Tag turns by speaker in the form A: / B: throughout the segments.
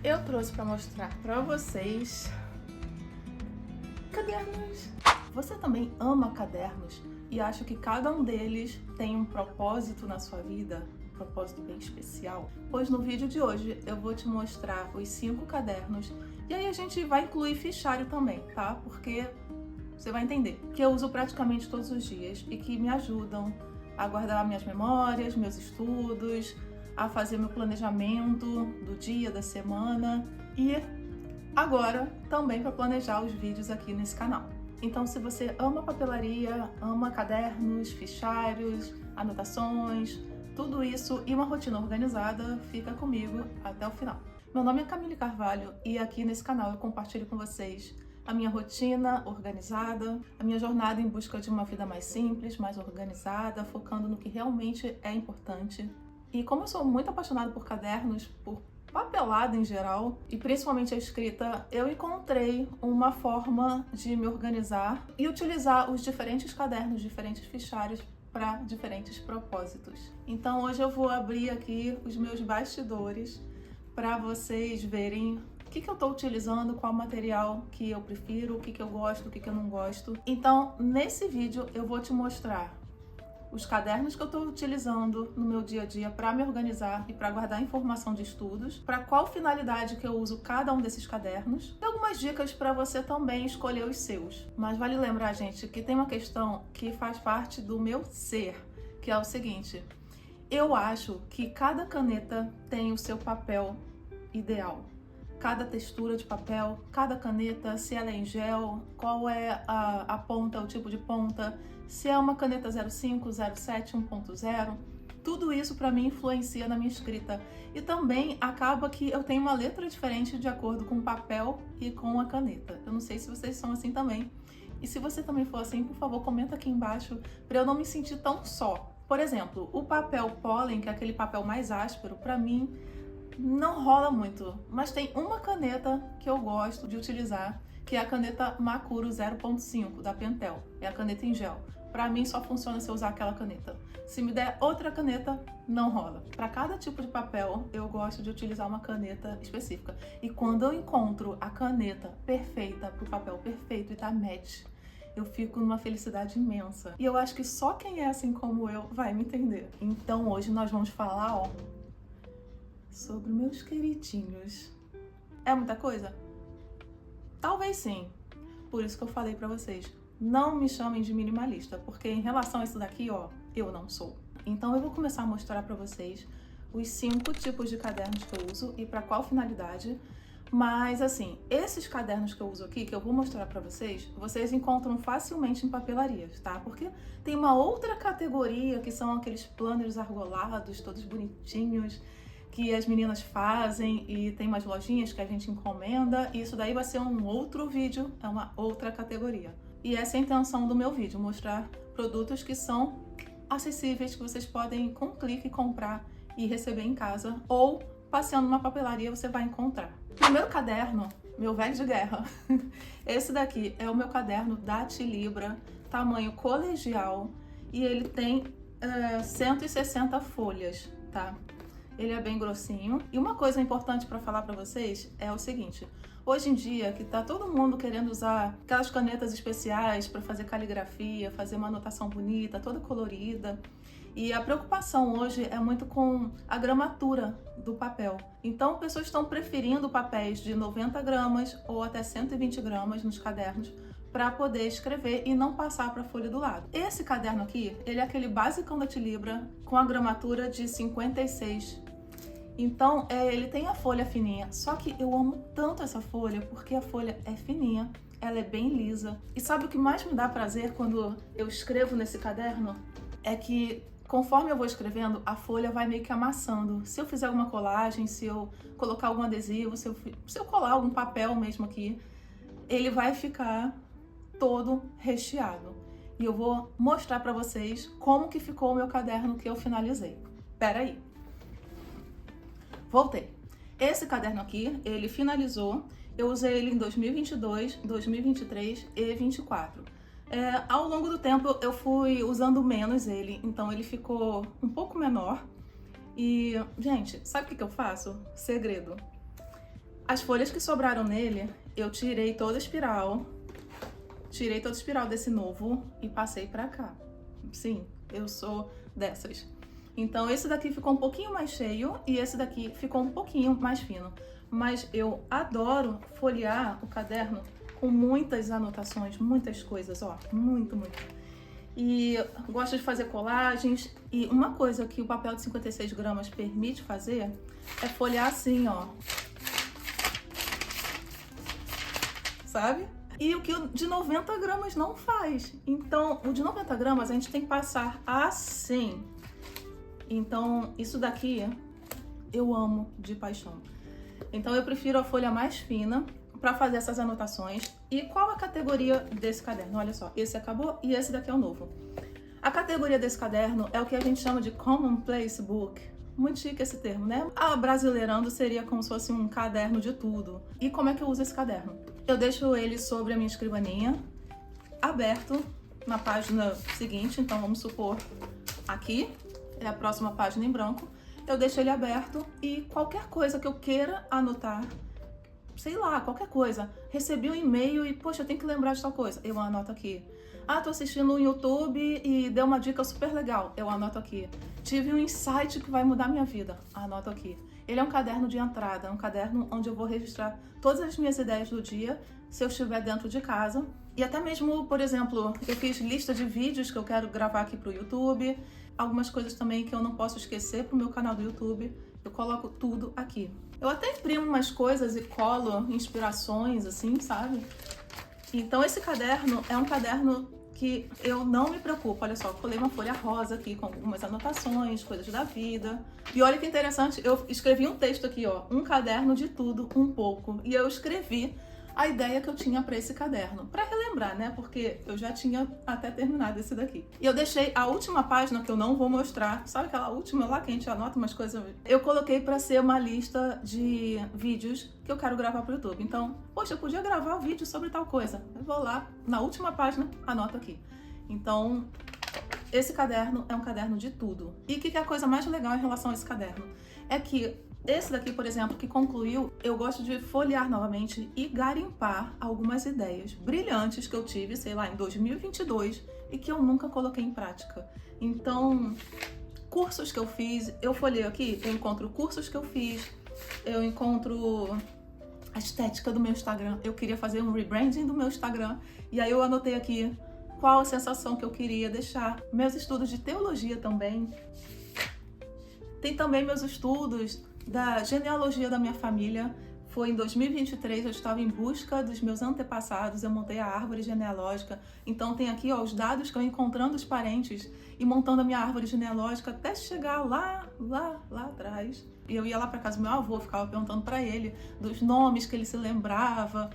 A: Eu trouxe para mostrar para vocês cadernos. Você também ama cadernos e acha que cada um deles tem um propósito na sua vida? Um propósito bem especial? Pois no vídeo de hoje eu vou te mostrar os 5 cadernos e aí a gente vai incluir fichário também, tá? Porque você vai entender que eu uso praticamente todos os dias e que me ajudam a guardar minhas memórias, meus estudos, a fazer meu planejamento do dia, da semana e agora também para planejar os vídeos aqui nesse canal. Então, se você ama papelaria, ama cadernos, fichários, anotações, tudo isso e uma rotina organizada, fica comigo até o final. Meu nome é Camille Carvalho e aqui nesse canal eu compartilho com vocês a minha rotina organizada, a minha jornada em busca de uma vida mais simples, mais organizada, focando no que realmente é importante. E como eu sou muito apaixonada por cadernos, por papelada em geral, e principalmente a escrita, eu encontrei uma forma de me organizar e utilizar os diferentes cadernos, diferentes fichários para diferentes propósitos. Então hoje eu vou abrir aqui os meus bastidores para vocês verem o que eu estou utilizando, qual material que eu prefiro, o que eu gosto, o que eu não gosto. Então nesse vídeo eu vou te mostrar os cadernos que eu estou utilizando no meu dia a dia para me organizar e para guardar informação de estudos, para qual finalidade que eu uso cada um desses cadernos, e algumas dicas para você também escolher os seus. Mas vale lembrar, gente, que tem uma questão que faz parte do meu ser, que é o seguinte: eu acho que cada caneta tem o seu papel ideal. Cada textura de papel, cada caneta, se ela é em gel, qual é a ponta, o tipo de ponta, se é uma caneta 05, 07, 1.0, tudo isso para mim influencia na minha escrita. E também acaba que eu tenho uma letra diferente de acordo com o papel e com a caneta. Eu não sei se vocês são assim também. E se você também for assim, por favor, comenta aqui embaixo para eu não me sentir tão só. Por exemplo, o papel pólen, que é aquele papel mais áspero, para mim não rola muito, mas tem uma caneta que eu gosto de utilizar, que é a caneta Makuro 0.5 da Pentel. É a caneta em gel. Pra mim só funciona se eu usar aquela caneta. Se me der outra caneta, não rola. Para cada tipo de papel, eu gosto de utilizar uma caneta específica. E quando eu encontro a caneta perfeita pro papel perfeito e tá match, eu fico numa felicidade imensa. E eu acho que só quem é assim como eu vai me entender. Então hoje nós vamos falar, ó, sobre meus queridinhos. É muita coisa? Talvez sim. Por isso que eu falei pra vocês, não me chamem de minimalista, porque em relação a isso daqui, ó, eu não sou. Então eu vou começar a mostrar pra vocês os 5 tipos de cadernos que eu uso e pra qual finalidade. Mas assim, esses cadernos que eu uso aqui, que eu vou mostrar pra vocês, vocês encontram facilmente em papelarias, tá? Porque tem uma outra categoria que são aqueles planners argolados, todos bonitinhos, que as meninas fazem, e tem umas lojinhas que a gente encomenda, e isso daí vai ser um outro vídeo, é uma outra categoria. E essa é a intenção do meu vídeo, mostrar produtos que são acessíveis, que vocês podem com um clique comprar e receber em casa, ou passeando numa papelaria você vai encontrar. Primeiro caderno, meu velho de guerra. Esse daqui é o meu caderno da Tilibra, tamanho colegial, e ele tem 160 folhas, tá? Ele é bem grossinho. E uma coisa importante para falar para vocês é o seguinte: hoje em dia, que tá todo mundo querendo usar aquelas canetas especiais para fazer caligrafia, fazer uma anotação bonita, toda colorida, e a preocupação hoje é muito com a gramatura do papel. Então, pessoas estão preferindo papéis de 90 gramas ou até 120 gramas nos cadernos para poder escrever e não passar para a folha do lado. Esse caderno aqui, ele é aquele basicão da Tilibra com a gramatura de 56. Então, ele tem a folha fininha, só que eu amo tanto essa folha porque a folha é fininha, ela é bem lisa. E sabe o que mais me dá prazer quando eu escrevo nesse caderno? É que conforme eu vou escrevendo, a folha vai meio que amassando. Se eu fizer alguma colagem, se eu colocar algum adesivo, se eu colar algum papel mesmo aqui, ele vai ficar todo recheado. E eu vou mostrar pra vocês como que ficou o meu caderno que eu finalizei. Pera aí. Voltei. Esse caderno aqui, ele finalizou. Eu usei ele em 2022, 2023 e 2024. Ao longo do tempo eu fui usando menos ele, então ele ficou um pouco menor. E, gente, sabe o que eu faço? Segredo. As folhas que sobraram nele, eu tirei toda a espiral desse novo e passei pra cá. Sim, eu sou dessas. Então esse daqui ficou um pouquinho mais cheio e esse daqui ficou um pouquinho mais fino. Mas eu adoro folhear o caderno com muitas anotações, muitas coisas, ó, muito. E gosto de fazer colagens. E uma coisa que o papel de 56 gramas permite fazer é folhear assim, ó. Sabe? E o que o de 90 gramas não faz. Então, o de 90 gramas a gente tem que passar assim. Então, isso daqui eu amo de paixão. Então, eu prefiro a folha mais fina para fazer essas anotações. E qual a categoria desse caderno? Olha só, esse acabou e esse daqui é o novo. A categoria desse caderno é o que a gente chama de Commonplace Book. Muito chique esse termo, né? Brasileirando seria como se fosse um caderno de tudo. E como é que eu uso esse caderno? Eu deixo ele sobre a minha escrivaninha, aberto na página seguinte. Então vamos supor aqui, é a próxima página em branco. Eu deixo ele aberto e qualquer coisa que eu queira anotar, sei lá, qualquer coisa. Recebi um e-mail e, poxa, eu tenho que lembrar de tal coisa. Eu anoto aqui. Tô assistindo no YouTube e deu uma dica super legal. Eu anoto aqui. Tive um insight que vai mudar minha vida. Anoto aqui. Ele é um caderno de entrada, é um caderno onde eu vou registrar todas as minhas ideias do dia, se eu estiver dentro de casa. E até mesmo, por exemplo, eu fiz lista de vídeos que eu quero gravar aqui pro YouTube. Algumas coisas também que eu não posso esquecer pro meu canal do YouTube. Eu coloco tudo aqui. Eu até imprimo umas coisas e colo inspirações, assim, sabe? Então esse caderno é um caderno que eu não me preocupo. Olha só, eu colei uma folha rosa aqui com algumas anotações, coisas da vida. E olha que interessante, eu escrevi um texto aqui, ó, um caderno de tudo, um pouco. E eu escrevi a ideia que eu tinha para esse caderno, para relembrar, né? Porque eu já tinha até terminado esse daqui. E eu deixei a última página que eu não vou mostrar, sabe aquela última lá que a gente anota umas coisas? Eu coloquei para ser uma lista de vídeos que eu quero gravar pro YouTube. Então, poxa, eu podia gravar um vídeo sobre tal coisa. Eu vou lá, na última página, anoto aqui. Então, esse caderno é um caderno de tudo. E o que é a coisa mais legal em relação a esse caderno? É que esse daqui, por exemplo, que concluiu, eu gosto de folhear novamente e garimpar algumas ideias brilhantes que eu tive, sei lá, em 2022 e que eu nunca coloquei em prática. Então, cursos que eu fiz, eu folheio aqui, eu encontro cursos que eu fiz, eu encontro a estética do meu Instagram. Eu queria fazer um rebranding do meu Instagram e aí eu anotei aqui qual a sensação que eu queria deixar. Meus estudos de teologia também. Tem também meus estudos da genealogia da minha família. Foi em 2023, eu estava em busca dos meus antepassados, eu montei a árvore genealógica. Então tem aqui, ó, os dados que eu encontrando os parentes e montando a minha árvore genealógica até chegar lá atrás. E eu ia lá para casa do meu avô, ficava perguntando para ele dos nomes que ele se lembrava,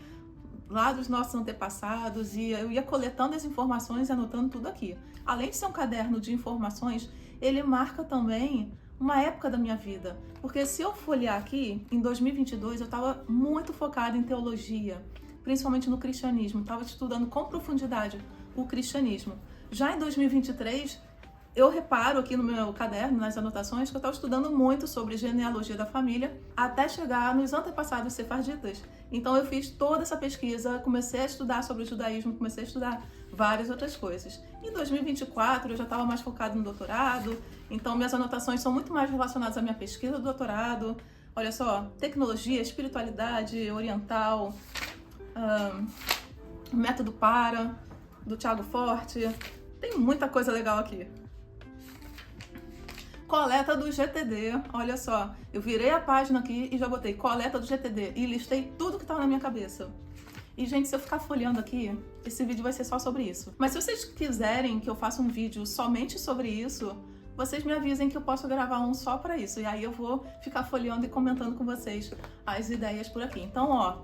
A: lá dos nossos antepassados, e eu ia coletando as informações e anotando tudo aqui. Além de ser um caderno de informações, ele marca também uma época da minha vida, porque se eu folhear aqui, em 2022 eu estava muito focada em teologia, principalmente no cristianismo, estava estudando com profundidade o cristianismo. Já em 2023, eu reparo aqui no meu caderno, nas anotações, que eu estava estudando muito sobre genealogia da família, até chegar nos antepassados sefarditas. Então eu fiz toda essa pesquisa, comecei a estudar sobre o judaísmo, comecei a estudar várias outras coisas. Em 2024 eu já estava mais focada no doutorado, então minhas anotações são muito mais relacionadas à minha pesquisa do doutorado. Olha só, tecnologia, espiritualidade oriental, método PARA, do Thiago Forte. Tem muita coisa legal aqui. Coleta do GTD, olha só, eu virei a página aqui e já botei coleta do GTD e listei tudo que estava na minha cabeça. E, gente, se eu ficar folheando aqui, esse vídeo vai ser só sobre isso. Mas se vocês quiserem que eu faça um vídeo somente sobre isso, vocês me avisem que eu posso gravar um só para isso. E aí eu vou ficar folheando e comentando com vocês as ideias por aqui. Então, ó,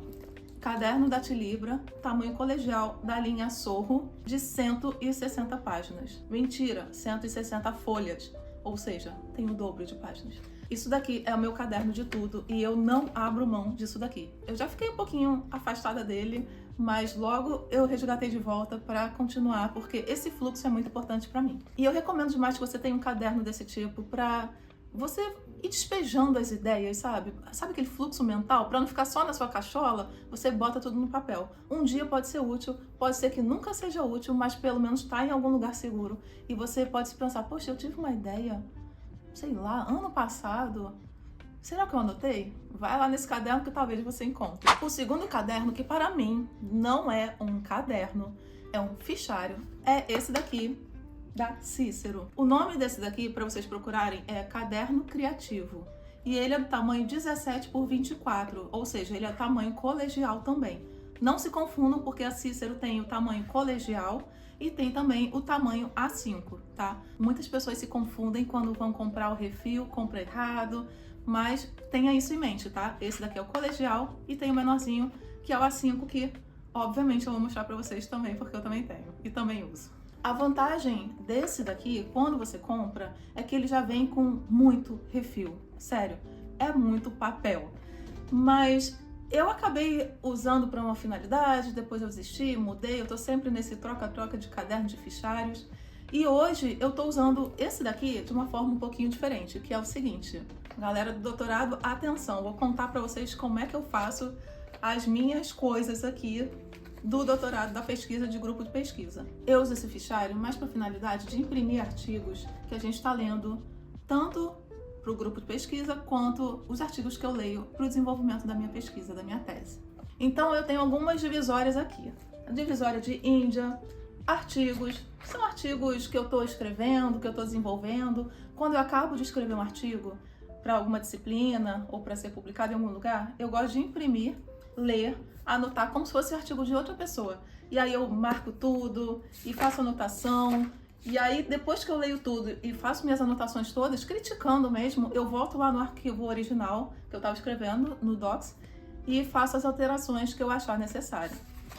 A: caderno da Tilibra, tamanho colegial, da linha Sorro, de 160 páginas. Mentira, 160 folhas. Ou seja, tem o dobro de páginas. Isso daqui é o meu caderno de tudo e eu não abro mão disso daqui. Eu já fiquei um pouquinho afastada dele, mas logo eu resgatei de volta para continuar, porque esse fluxo é muito importante para mim. E eu recomendo demais que você tenha um caderno desse tipo para você e despejando as ideias, sabe? Sabe aquele fluxo mental? Para não ficar só na sua cachola, você bota tudo no papel. Um dia pode ser útil, pode ser que nunca seja útil, mas pelo menos está em algum lugar seguro. E você pode se pensar, poxa, eu tive uma ideia, sei lá, ano passado. Será que eu anotei? Vai lá nesse caderno que talvez você encontre. O segundo caderno, que para mim não é um caderno, é um fichário, é esse daqui, da Cícero. O nome desse daqui, para vocês procurarem, é Caderno Criativo. E ele é do tamanho 17 por 24, ou seja, ele é tamanho colegial também. Não se confundam, porque a Cícero tem o tamanho colegial e tem também o tamanho A5, tá? Muitas pessoas se confundem quando vão comprar o refil, compra errado, mas tenha isso em mente, tá? Esse daqui é o colegial e tem o menorzinho, que é o A5, que obviamente eu vou mostrar pra vocês também, porque eu também tenho e também uso. A vantagem desse daqui, quando você compra, é que ele já vem com muito refil. Sério, é muito papel. Mas eu acabei usando para uma finalidade, depois eu desisti, mudei, eu tô sempre nesse troca-troca de cadernos de fichários. E hoje eu tô usando esse daqui de uma forma um pouquinho diferente, que é o seguinte. Galera do doutorado, atenção, vou contar para vocês como é que eu faço as minhas coisas aqui do doutorado, da pesquisa, de grupo de pesquisa. Eu uso esse fichário mais para a finalidade de imprimir artigos que a gente está lendo, tanto para o grupo de pesquisa, quanto os artigos que eu leio para o desenvolvimento da minha pesquisa, da minha tese. Então eu tenho algumas divisórias aqui. A divisória de Índia, artigos, são artigos que eu estou escrevendo, que eu estou desenvolvendo. Quando eu acabo de escrever um artigo para alguma disciplina ou para ser publicado em algum lugar, eu gosto de imprimir, ler, anotar como se fosse artigo de outra pessoa. E aí eu marco tudo e faço anotação. E aí, depois que eu leio tudo e faço minhas anotações todas, criticando mesmo, eu volto lá no arquivo original que eu estava escrevendo, no Docs, e faço as alterações que eu achar necessário.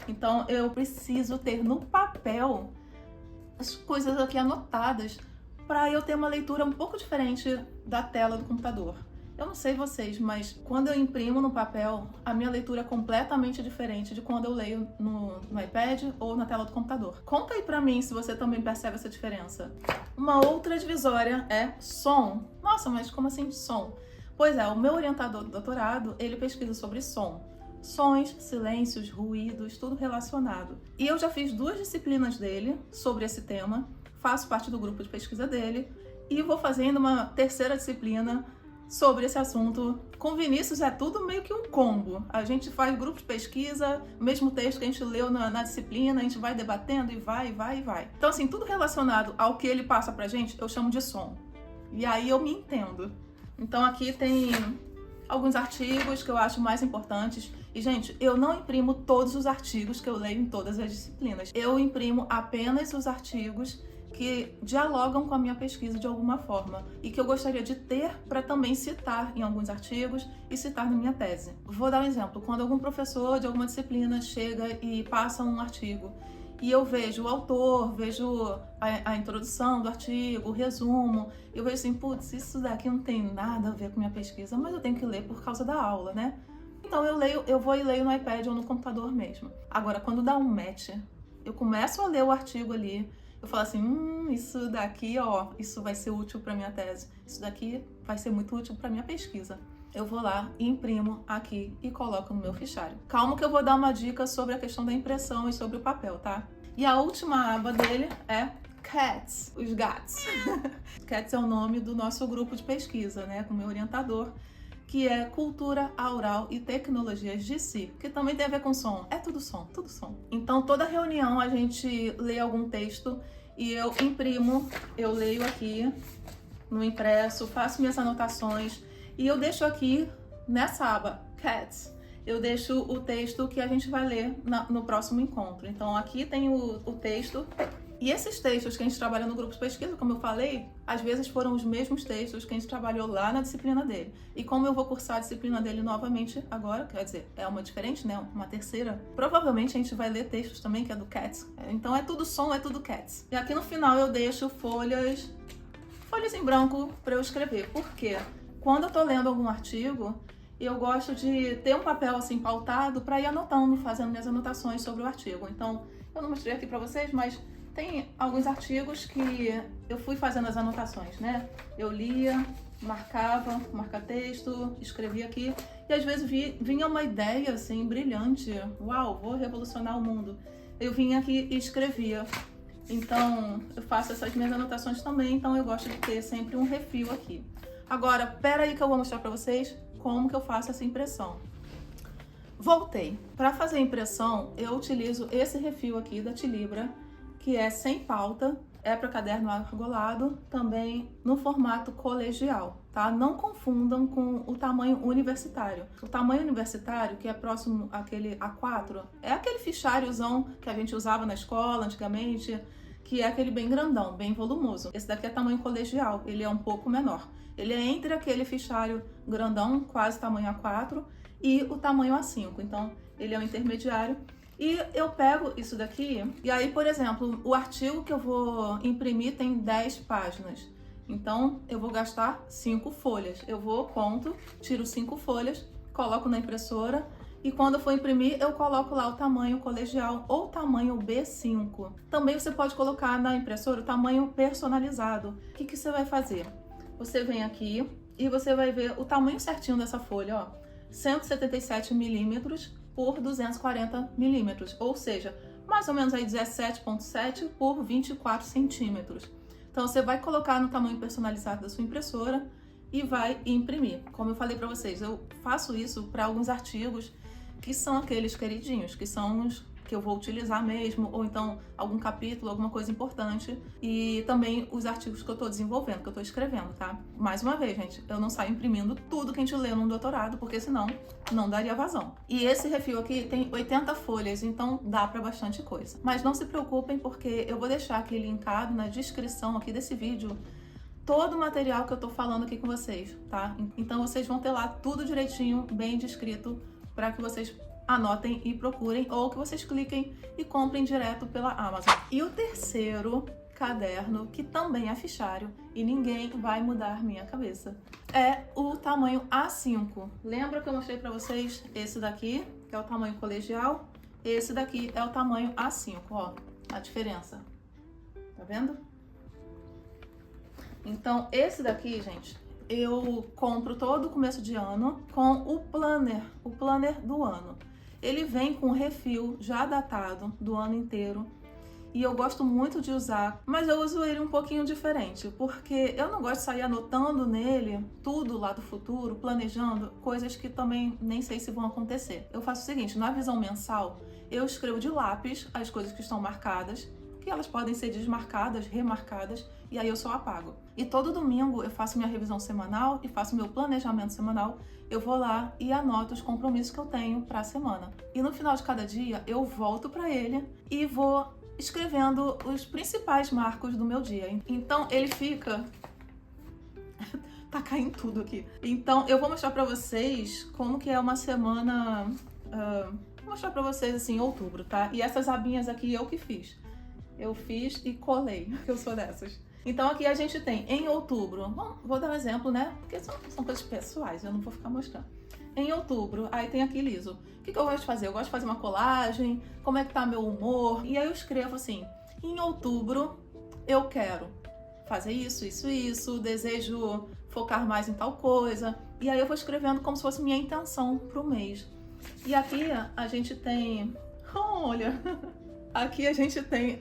A: Então, eu preciso ter no papel as coisas aqui anotadas para eu ter uma leitura um pouco diferente da tela do computador. Eu não sei vocês, mas quando eu imprimo no papel, a minha leitura é completamente diferente de quando eu leio no iPad ou na tela do computador. Conta aí pra mim se você também percebe essa diferença. Uma outra divisória é som. Nossa, mas como assim som? Pois é, o meu orientador do doutorado, ele pesquisa sobre som. Sons, silêncios, ruídos, tudo relacionado. E eu já fiz 2 disciplinas dele sobre esse tema, faço parte do grupo de pesquisa dele e vou fazendo uma terceira disciplina sobre esse assunto. Com Vinícius é tudo meio que um combo. A gente faz grupo de pesquisa, o mesmo texto que a gente leu na disciplina, a gente vai debatendo e vai. Então, assim, tudo relacionado ao que ele passa pra gente, eu chamo de som. E aí eu me entendo. Então, aqui tem alguns artigos que eu acho mais importantes. E, gente, eu não imprimo todos os artigos que eu leio em todas as disciplinas. Eu imprimo apenas os artigos que dialogam com a minha pesquisa de alguma forma e que eu gostaria de ter para também citar em alguns artigos e citar na minha tese. Vou dar um exemplo. Quando algum professor de alguma disciplina chega e passa um artigo e eu vejo o autor, vejo a introdução do artigo, o resumo, eu vejo assim, putz, isso daqui não tem nada a ver com minha pesquisa, mas eu tenho que ler por causa da aula, né? Então eu vou e leio no iPad ou no computador mesmo. Agora, quando dá um match, eu começo a ler o artigo ali, eu falo assim, isso daqui, ó, isso vai ser útil para minha tese. Isso daqui vai ser muito útil para minha pesquisa. Eu vou lá e imprimo aqui e coloco no meu fichário. Calma que eu vou dar uma dica sobre a questão da impressão e sobre o papel, tá? E a última aba dele é Cats, os gatos. Cats é o nome do nosso grupo de pesquisa, né, com o meu orientador, que é Cultura Aural e Tecnologias de Si, que também tem a ver com som. É tudo som, tudo som. Então, toda reunião a gente lê algum texto e eu imprimo, eu leio aqui no impresso, faço minhas anotações e eu deixo aqui nessa aba Cats, eu deixo o texto que a gente vai ler no próximo encontro. Então, aqui tem o texto. E esses textos que a gente trabalha no grupo de pesquisa, como eu falei, às vezes foram os mesmos textos que a gente trabalhou lá na disciplina dele. E como eu vou cursar a disciplina dele novamente agora, quer dizer, é uma diferente, né? Uma terceira. Provavelmente a gente vai ler textos também, que é do Cats. Então é tudo som, é tudo Cats. E aqui no final eu deixo folhas em branco para eu escrever. Por quê? Quando eu tô lendo algum artigo, eu gosto de ter um papel assim pautado para ir anotando, fazendo minhas anotações sobre o artigo. Então, eu não mostrei aqui para vocês, mas tem alguns artigos que eu fui fazendo as anotações, né? Eu lia, marcava, marca-texto, escrevia aqui, e às vezes vinha uma ideia assim brilhante, uau, vou revolucionar o mundo. Eu vinha aqui e escrevia. Então, eu faço essas minhas anotações também, então eu gosto de ter sempre um refil aqui. Agora, pera aí que eu vou mostrar para vocês como que eu faço essa impressão. Voltei. Para fazer a impressão, eu utilizo esse refil aqui da Tilibra, que é sem pauta, é para caderno argolado, também no formato colegial, tá? Não confundam com o tamanho universitário. O tamanho universitário, que é próximo àquele A4, é aquele ficháriozão que a gente usava na escola antigamente, que é aquele bem grandão, bem volumoso. Esse daqui é tamanho colegial, ele é um pouco menor. Ele é entre aquele fichário grandão, quase tamanho A4, e o tamanho A5. Então, ele é o intermediário. E eu pego isso daqui, e aí, por exemplo, o artigo que eu vou imprimir tem 10 páginas. Então, eu vou gastar 5 folhas. Eu vou, conto, tiro 5 folhas, coloco na impressora, e quando eu for imprimir, eu coloco lá o tamanho colegial ou tamanho B5. Também você pode colocar na impressora o tamanho personalizado. O que você vai fazer? Você vem aqui e você vai ver o tamanho certinho dessa folha, ó. 177 milímetros por 240 milímetros, ou seja, mais ou menos aí 17,7 por 24 centímetros. Então você vai colocar no tamanho personalizado da sua impressora e vai imprimir. Como eu falei para vocês, eu faço isso para alguns artigos que são aqueles queridinhos, que são os que eu vou utilizar mesmo, ou então algum capítulo, alguma coisa importante, e também os artigos que eu tô desenvolvendo, que eu tô escrevendo, tá? Mais uma vez, gente, eu não saio imprimindo tudo que a gente lê num doutorado, porque senão não daria vazão. E esse refil aqui tem 80 folhas, então dá pra bastante coisa. Mas não se preocupem, porque eu vou deixar aqui linkado na descrição aqui desse vídeo todo o material que eu tô falando aqui com vocês, tá? Então vocês vão ter lá tudo direitinho, bem descrito, para que vocês anotem e procurem, ou que vocês cliquem e comprem direto pela Amazon. E o terceiro caderno, que também é fichário, e ninguém vai mudar minha cabeça, é o tamanho A5. Lembra que eu mostrei para vocês esse daqui, que é o tamanho colegial? Esse daqui é o tamanho A5, ó, a diferença. Tá vendo? Então, esse daqui, gente, eu compro todo começo de ano com o planner do ano. Ele vem com refil já datado do ano inteiro e eu gosto muito de usar, mas eu uso ele um pouquinho diferente, porque eu não gosto de sair anotando nele tudo lá do futuro, planejando coisas que também nem sei se vão acontecer. Eu faço o seguinte, na visão mensal, eu escrevo de lápis as coisas que estão marcadas, que elas podem ser desmarcadas, remarcadas, e aí eu só apago. E todo domingo eu faço minha revisão semanal e faço meu planejamento semanal. Eu vou lá e anoto os compromissos que eu tenho para a semana. E no final de cada dia eu volto para ele e vou escrevendo os principais marcos do meu dia. Então ele fica... tá caindo tudo aqui. Então eu vou mostrar para vocês como que é uma semana... Vou mostrar para vocês assim, em outubro, tá? E essas abinhas aqui eu que fiz. Eu fiz e colei, eu sou dessas. Então aqui a gente tem, em outubro, vou dar um exemplo, né? Porque são coisas pessoais, eu não vou ficar mostrando. Em outubro, aí tem aqui liso. O que eu gosto de fazer? Eu gosto de fazer uma colagem, como é que tá meu humor. E aí eu escrevo assim, em outubro eu quero fazer isso, isso, isso, desejo focar mais em tal coisa. E aí eu vou escrevendo como se fosse minha intenção pro mês. E aqui a gente tem, olha... Aqui a gente tem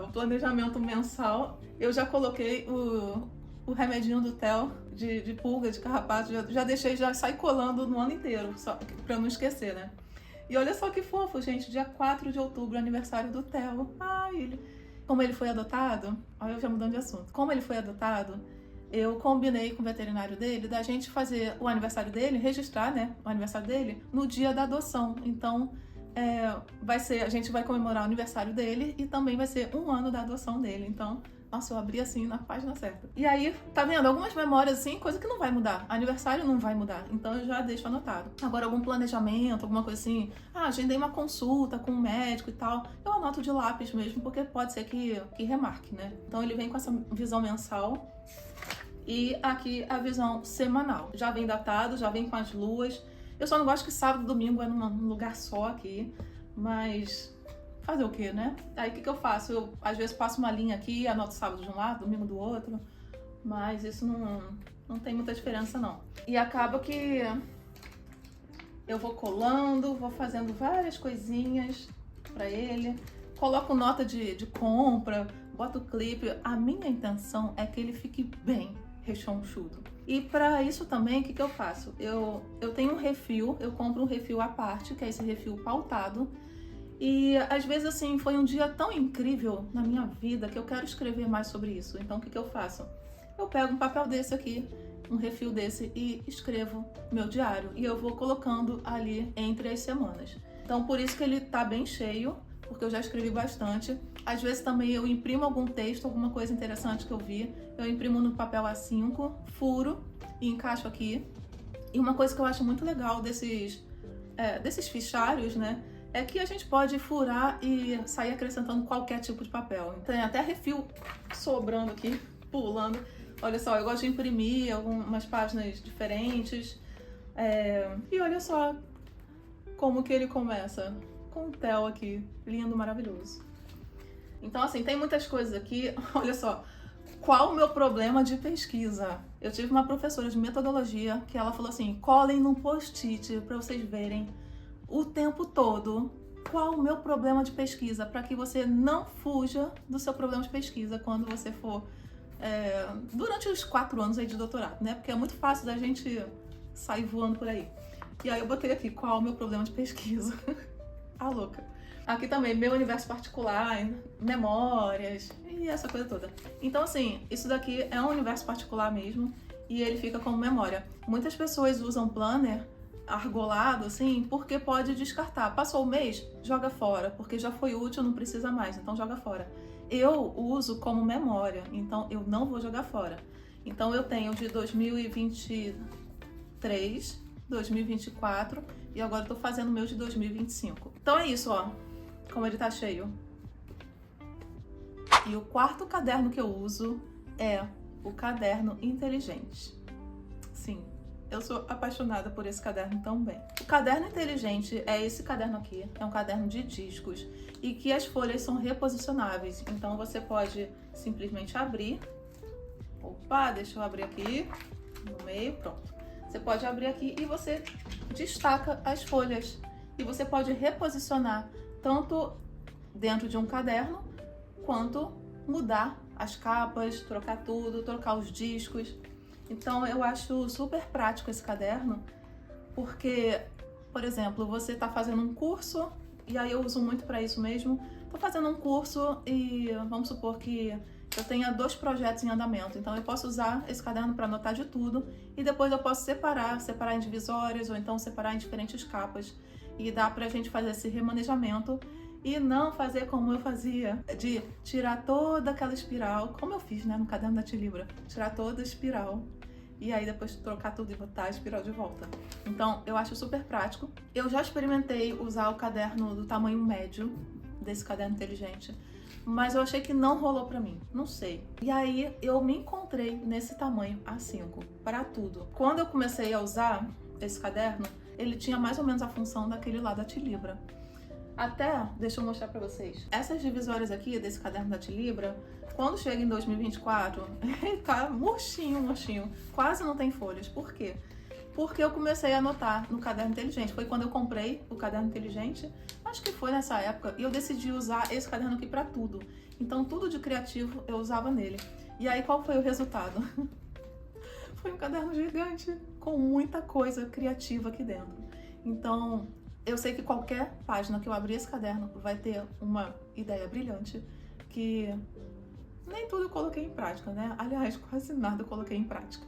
A: o planejamento mensal. Eu já coloquei o remedinho do Theo de pulga, de carrapato. Já deixei, já sai colando no ano inteiro, só pra eu não esquecer, né? E olha só que fofo, gente. Dia 4 de outubro, aniversário do Theo. Ai, como ele foi adotado... Olha, eu já mudando de assunto. Como ele foi adotado, eu combinei com o veterinário dele da gente fazer o aniversário dele, registrar, né, o aniversário dele no dia da adoção. Então... a gente vai comemorar o aniversário dele e também vai ser 1 ano da adoção dele. Então, nossa, eu abri assim na página certa. E aí, tá vendo? Algumas memórias assim, coisa que não vai mudar. Aniversário não vai mudar. Então eu já deixo anotado. Agora, algum planejamento, alguma coisa assim. Agendei uma consulta com um médico e tal. Eu anoto de lápis mesmo, porque pode ser que remarque, né? Então ele vem com essa visão mensal. E aqui a visão semanal. Já vem datado, já vem com as luas. Eu só não gosto que sábado e domingo é num lugar só aqui, mas fazer o quê, né? Aí o que eu faço? Eu às vezes passo uma linha aqui, anoto sábado de um lado, domingo do outro, mas isso não tem muita diferença não. E acaba que eu vou colando, vou fazendo várias coisinhas pra ele, coloco nota de compra, boto clipe. A minha intenção é que ele fique bem rechonchudo. E para isso também, o que eu faço? Eu tenho um refil, eu compro um refil à parte, que é esse refil pautado. E às vezes assim, foi um dia tão incrível na minha vida que eu quero escrever mais sobre isso. Então o que eu faço? Eu pego um papel desse aqui, um refil desse, e escrevo meu diário. E eu vou colocando ali entre as semanas. Então por isso que ele tá bem cheio, porque eu já escrevi bastante. Às vezes também eu imprimo algum texto, alguma coisa interessante que eu vi, eu imprimo no papel A5, furo e encaixo aqui. E uma coisa que eu acho muito legal desses fichários, né, é que a gente pode furar e sair acrescentando qualquer tipo de papel. Tem até refil sobrando aqui, pulando. Olha só, eu gosto de imprimir algumas páginas diferentes. E olha só como que ele começa. Com o Theo aqui, lindo, maravilhoso. Então, assim, tem muitas coisas aqui. Olha só, qual o meu problema de pesquisa? Eu tive uma professora de metodologia que ela falou assim, colhem num post-it para vocês verem o tempo todo qual o meu problema de pesquisa, para que você não fuja do seu problema de pesquisa quando você for durante os 4 anos aí de doutorado, né? Porque é muito fácil da gente sair voando por aí. E aí eu botei aqui, qual o meu problema de pesquisa? A louca. Aqui também, meu universo particular, memórias e essa coisa toda. Então, assim, isso daqui é um universo particular mesmo e ele fica como memória. Muitas pessoas usam planner argolado, assim, porque pode descartar. Passou o mês, joga fora, porque já foi útil, não precisa mais, então joga fora. Eu uso como memória, então eu não vou jogar fora. Então eu tenho de 2023, 2024 e agora eu tô fazendo o meu de 2025. Então é isso, ó, como ele tá cheio. E o quarto caderno que eu uso é o caderno inteligente. Sim, eu sou apaixonada por esse caderno também. O caderno inteligente é esse caderno aqui, é um caderno de discos e que as folhas são reposicionáveis. Então você pode simplesmente abrir. Opa, deixa eu abrir aqui no meio, pronto. Você pode abrir aqui e você destaca as folhas. E você pode reposicionar tanto dentro de um caderno, quanto mudar as capas, trocar tudo, trocar os discos. Então eu acho super prático esse caderno, porque, por exemplo, você está fazendo um curso, e aí eu uso muito para isso mesmo. Estou fazendo um curso e vamos supor que eu tenha 2 projetos em andamento, então eu posso usar esse caderno para anotar de tudo e depois eu posso separar em divisórias ou então separar em diferentes capas e dá pra gente fazer esse remanejamento e não fazer como eu fazia, de tirar toda aquela espiral, como eu fiz, né, no caderno da Tilibra, tirar toda a espiral e aí depois trocar tudo e botar a espiral de volta. Então eu acho super prático. Eu já experimentei usar o caderno do tamanho médio desse caderno inteligente, mas eu achei que não rolou pra mim, não sei. E aí eu me encontrei nesse tamanho A5 para tudo. Quando eu comecei a usar esse caderno, ele tinha mais ou menos a função daquele lá da Tilibra. Até, deixa eu mostrar pra vocês, essas divisórias aqui desse caderno da Tilibra, quando chega em 2024, ele tá murchinho, quase não tem folhas. Por quê? Porque eu comecei a anotar no caderno inteligente. Foi quando eu comprei o caderno inteligente, acho que foi nessa época, e eu decidi usar esse caderno aqui pra tudo. Então tudo de criativo eu usava nele. E aí qual foi o resultado? Foi um caderno gigante, com muita coisa criativa aqui dentro. Então eu sei que qualquer página que eu abrir esse caderno vai ter uma ideia brilhante, que nem tudo eu coloquei em prática, né? Aliás, quase nada eu coloquei em prática.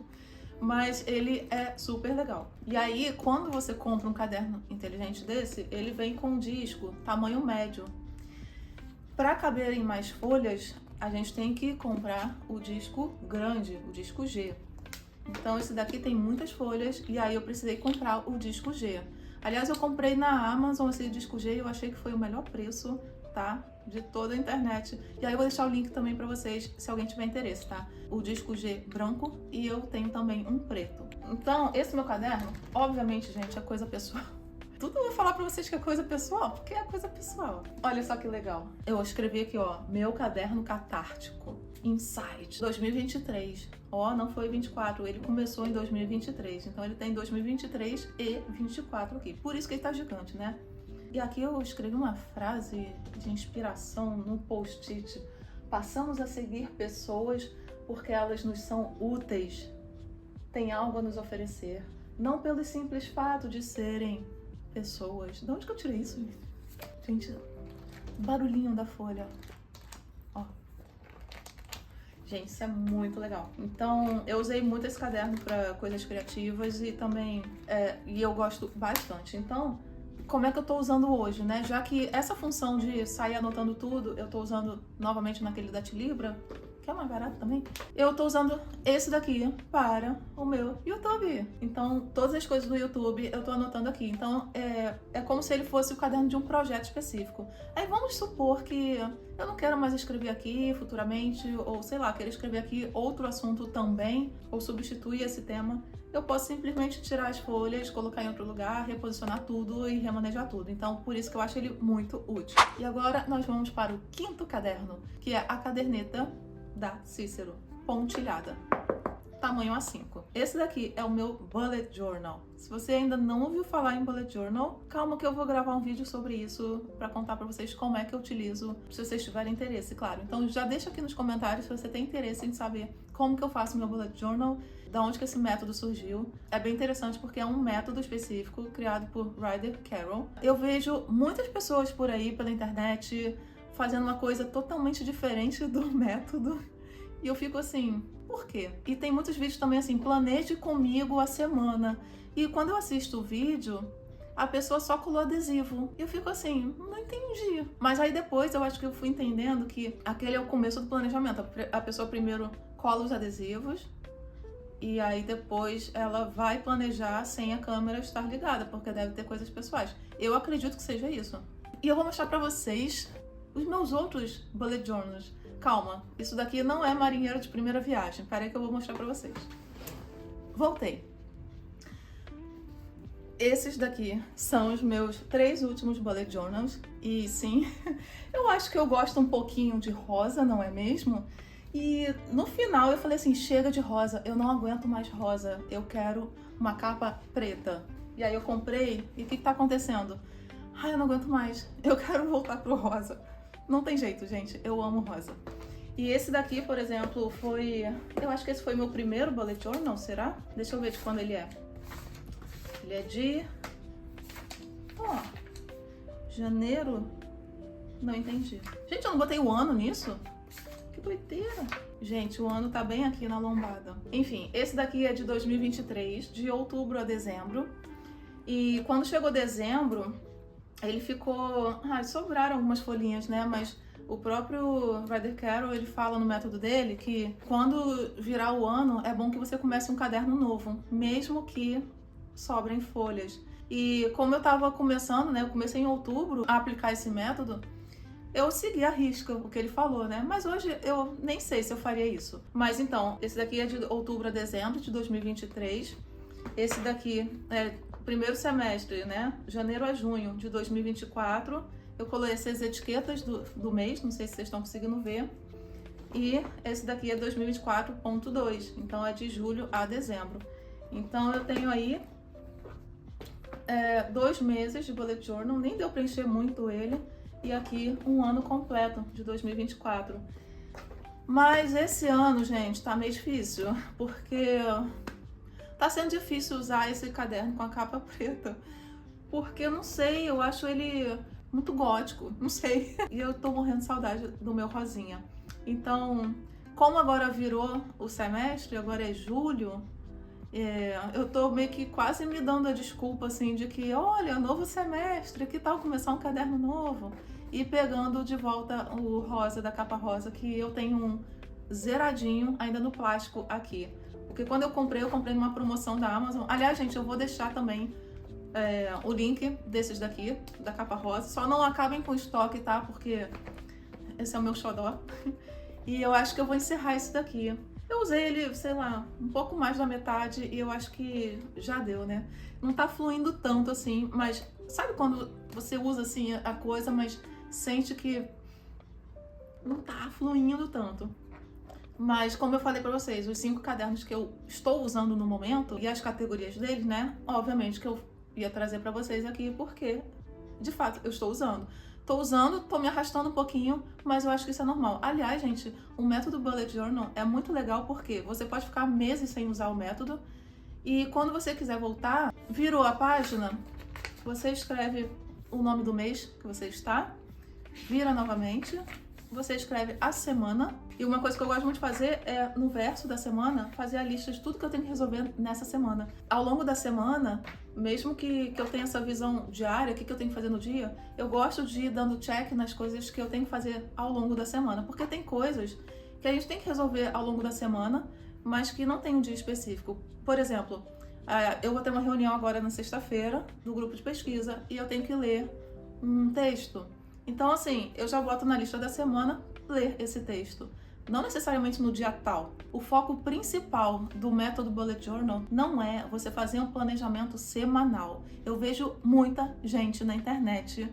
A: Mas ele é super legal. E aí, quando você compra um caderno inteligente desse, ele vem com um disco tamanho médio. Para caberem mais folhas, a gente tem que comprar o disco grande, o disco G. Então esse daqui tem muitas folhas e aí eu precisei comprar o disco G. Aliás, eu comprei na Amazon esse disco G e eu achei que foi o melhor preço, tá? De toda a internet. E aí eu vou deixar o link também pra vocês, se alguém tiver interesse, tá? O disco G branco e eu tenho também um preto. Então, esse meu caderno, obviamente, gente, é coisa pessoal. Tudo eu vou falar pra vocês que é coisa pessoal, porque é coisa pessoal. Olha só que legal. Eu escrevi aqui, ó, meu caderno catártico, Insight, 2023. Ó, não foi 24, ele começou em 2023. Então ele tem 2023 e 24 aqui. Por isso que ele tá gigante, né? E aqui eu escrevi uma frase de inspiração no post-it. Passamos a seguir pessoas porque elas nos são úteis, têm algo a nos oferecer, não pelo simples fato de serem pessoas. De onde que eu tirei isso, gente? Barulhinho da folha. Ó. Gente, isso é muito legal. Então, eu usei muito esse caderno para coisas criativas e também, e eu gosto bastante. Então, como é que eu tô usando hoje, né? Já que essa função de sair anotando tudo, eu tô usando novamente naquele Datilibra, que é mais barato também, eu tô usando esse daqui para o meu YouTube. Então, todas as coisas do YouTube eu tô anotando aqui. Então, é como se ele fosse o caderno de um projeto específico. Aí vamos supor que eu não quero mais escrever aqui futuramente, ou sei lá, quero escrever aqui outro assunto também, ou substituir esse tema. Eu posso simplesmente tirar as folhas, colocar em outro lugar, reposicionar tudo e remanejar tudo. Então, por isso que eu acho ele muito útil. E agora nós vamos para o quinto caderno, que é a caderneta da Cícero, pontilhada, tamanho A5. Esse daqui é o meu Bullet Journal. Se você ainda não ouviu falar em Bullet Journal, calma que eu vou gravar um vídeo sobre isso para contar para vocês como é que eu utilizo, se vocês tiverem interesse, claro. Então já deixa aqui nos comentários se você tem interesse em saber como que eu faço meu Bullet Journal, da onde que esse método surgiu. É bem interessante porque é um método específico criado por Ryder Carroll. Eu vejo muitas pessoas por aí pela internet fazendo uma coisa totalmente diferente do método. E eu fico assim, por quê? E tem muitos vídeos também assim, planeje comigo a semana. E quando eu assisto o vídeo, a pessoa só colou adesivo. E eu fico assim, não entendi. Mas aí depois eu acho que eu fui entendendo que aquele é o começo do planejamento. A pessoa primeiro cola os adesivos, e aí depois ela vai planejar sem a câmera estar ligada, porque deve ter coisas pessoais. Eu acredito que seja isso. E eu vou mostrar pra vocês os meus outros bullet journals. Calma, isso daqui não é marinheiro de primeira viagem. Peraí que eu vou mostrar pra vocês. Voltei. Esses daqui são os meus 3 últimos bullet journals. E sim, eu acho que eu gosto um pouquinho de rosa, não é mesmo? E no final eu falei assim, chega de rosa, eu não aguento mais rosa, eu quero uma capa preta. E aí eu comprei, e o que tá acontecendo? Ai, eu não aguento mais, eu quero voltar pro rosa. Não tem jeito, gente, eu amo rosa. E esse daqui, por exemplo, foi... Eu acho que esse foi meu primeiro bullet journal, será? Deixa eu ver de quando ele é. Ele é de... Ó, janeiro? Não entendi. Gente, eu não botei o ano nisso? Que doideira. Gente, o ano tá bem aqui na lombada. Enfim, esse daqui é de 2023, de outubro a dezembro. E quando chegou dezembro, ele ficou... sobraram algumas folhinhas, né? Mas o próprio Ryder Carroll, ele fala no método dele que quando virar o ano, é bom que você comece um caderno novo, mesmo que sobrem folhas. E como eu tava começando, né? Eu comecei em outubro a aplicar esse método, eu segui à risca o que ele falou, né? Mas hoje eu nem sei se eu faria isso. Mas então, esse daqui é de outubro a dezembro de 2023. Esse daqui é primeiro semestre, né? Janeiro a junho de 2024. Eu coloquei essas etiquetas do mês, não sei se vocês estão conseguindo ver. E esse daqui é 2024.2, então é de julho a dezembro. Então eu tenho aí 2 meses de bullet journal, nem deu pra encher muito ele. E aqui um ano completo de 2024. Mas esse ano, gente, tá meio difícil, porque tá sendo difícil usar esse caderno com a capa preta. Porque eu não sei, eu acho ele muito gótico, não sei. E eu tô morrendo de saudade do meu rosinha. Então, como agora virou o semestre, agora é julho, eu tô meio que quase me dando a desculpa, assim, de que, olha, novo semestre, que tal começar um caderno novo? E pegando de volta o rosa, da capa rosa, que eu tenho um zeradinho ainda no plástico aqui. Porque quando eu comprei numa promoção da Amazon. Aliás, gente, eu vou deixar também o link desses daqui, da capa rosa. Só não acabem com o estoque, tá? Porque esse é o meu xodó. E eu acho que eu vou encerrar esse daqui. Eu usei ele, sei lá, um pouco mais da metade e eu acho que já deu, né? Não tá fluindo tanto assim, mas Sabe quando você usa assim a coisa, mas sente que não tá fluindo tanto? Mas, como eu falei pra vocês, os 5 cadernos que eu estou usando no momento e as categorias deles, né? Obviamente que eu ia trazer pra vocês aqui porque, de fato, eu estou usando. Tô me arrastando um pouquinho, mas eu acho que isso é normal. Aliás, gente, o método Bullet Journal é muito legal porque você pode ficar meses sem usar o método e quando você quiser voltar, virou a página, você escreve o nome do mês que você está, vira novamente, você escreve a semana. E uma coisa que eu gosto muito de fazer é, no verso da semana, fazer a lista de tudo que eu tenho que resolver nessa semana. Ao longo da semana, mesmo que eu tenha essa visão diária, o que eu tenho que fazer no dia, eu gosto de ir dando check nas coisas que eu tenho que fazer ao longo da semana. Porque tem coisas que a gente tem que resolver ao longo da semana, mas que não tem um dia específico. Por exemplo, eu vou ter uma reunião agora na sexta-feira do grupo de pesquisa e eu tenho que ler um texto. Então, assim, eu já boto na lista da semana ler esse texto. Não necessariamente no dia tal. O foco principal do método Bullet Journal não é você fazer um planejamento semanal. Eu vejo muita gente na internet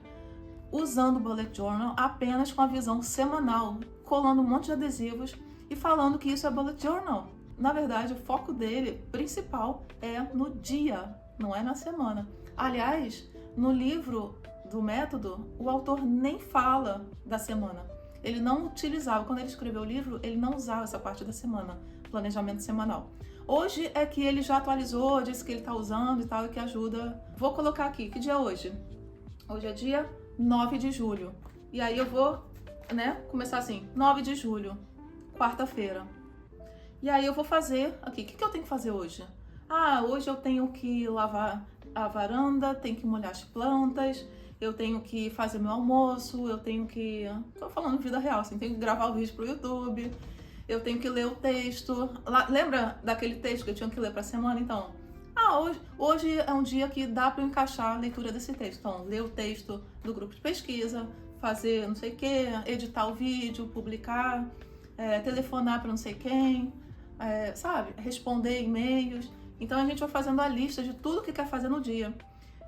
A: usando o Bullet Journal apenas com a visão semanal, colando um monte de adesivos e falando que isso é Bullet Journal. Na verdade, o foco dele principal é no dia, não é na semana. Aliás, no livro do método, o autor nem fala da semana. Ele não utilizava, quando ele escreveu o livro, ele não usava essa parte da semana, planejamento semanal. Hoje é que ele já atualizou, disse que ele está usando e tal, e que ajuda. Vou colocar aqui, que dia é hoje? Hoje é dia 9 de julho. E aí eu vou, começar assim, 9 de julho, quarta-feira. E aí eu vou fazer aqui, o que eu tenho que fazer hoje? Hoje eu tenho que lavar a varanda, tenho que molhar as plantas, eu tenho que fazer meu almoço, eu tenho que... Tô falando vida real, assim, tenho que gravar o vídeo pro YouTube, eu tenho que ler o texto. Lembra daquele texto que eu tinha que ler pra semana? Então, hoje é um dia que dá pra eu encaixar a leitura desse texto. Então, ler o texto do grupo de pesquisa, fazer não sei o que, editar o vídeo, publicar, telefonar pra não sei quem, responder e-mails. Então, a gente vai fazendo a lista de tudo que quer fazer no dia.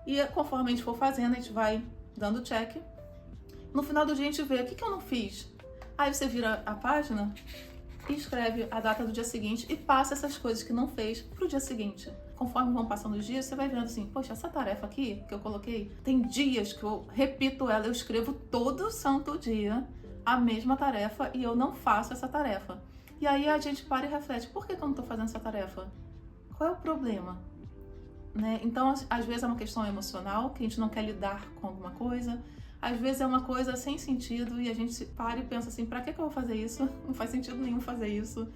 A: E conforme a gente for fazendo, a gente vai dando check. No final do dia a gente vê o que eu não fiz. Aí você vira a página e escreve a data do dia seguinte e passa essas coisas que não fez pro dia seguinte. Conforme vão passando os dias, você vai vendo assim, poxa, essa tarefa aqui que eu coloquei, tem dias que eu repito ela, eu escrevo todo santo dia a mesma tarefa e eu não faço essa tarefa. E aí a gente para e reflete, por que eu não tô fazendo essa tarefa? Qual é o problema? Então, às vezes é uma questão emocional, que a gente não quer lidar com alguma coisa. Às vezes é uma coisa sem sentido e a gente se para e pensa assim, pra que eu vou fazer isso? Não faz sentido nenhum fazer isso.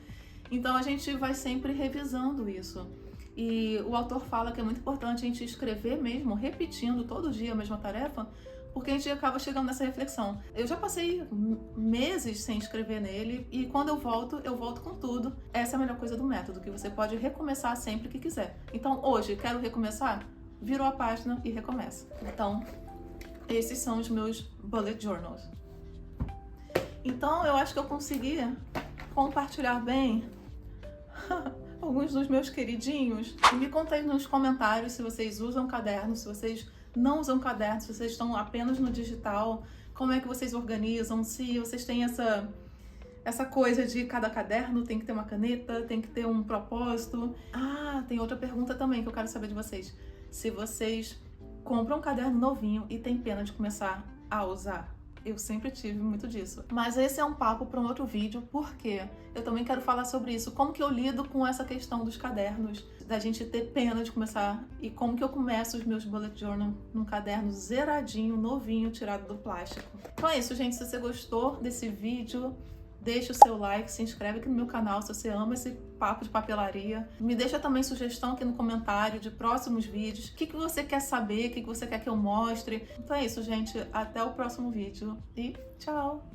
A: Então, a gente vai sempre revisando isso. E o autor fala que é muito importante a gente escrever mesmo, repetindo todo dia a mesma tarefa, porque a gente acaba chegando nessa reflexão. Eu já passei meses sem escrever nele e quando eu volto com tudo. Essa é a melhor coisa do método, que você pode recomeçar sempre que quiser. Então, hoje, quero recomeçar? Virou a página e recomeça. Então, esses são os meus Bullet Journals. Então, eu acho que eu consegui compartilhar bem alguns dos meus queridinhos. E me contem nos comentários se vocês usam caderno, se vocês não usam caderno, se vocês estão apenas no digital, como é que vocês organizam, se vocês têm essa coisa de cada caderno tem que ter uma caneta, tem que ter um propósito. Tem outra pergunta também que eu quero saber de vocês. Se vocês compram um caderno novinho e tem pena de começar a usar. Eu sempre tive muito disso. Mas esse é um papo para um outro vídeo, porque eu também quero falar sobre isso. Como que eu lido com essa questão dos cadernos, da gente ter pena de começar, e como que eu começo os meus bullet journal num caderno zeradinho, novinho, tirado do plástico. Então é isso, gente. Se você gostou desse vídeo, deixa o seu like, se inscreve aqui no meu canal se você ama esse papo de papelaria. Me deixa também sugestão aqui no comentário de próximos vídeos. O que você quer saber, o que você quer que eu mostre. Então é isso, gente. Até o próximo vídeo e tchau!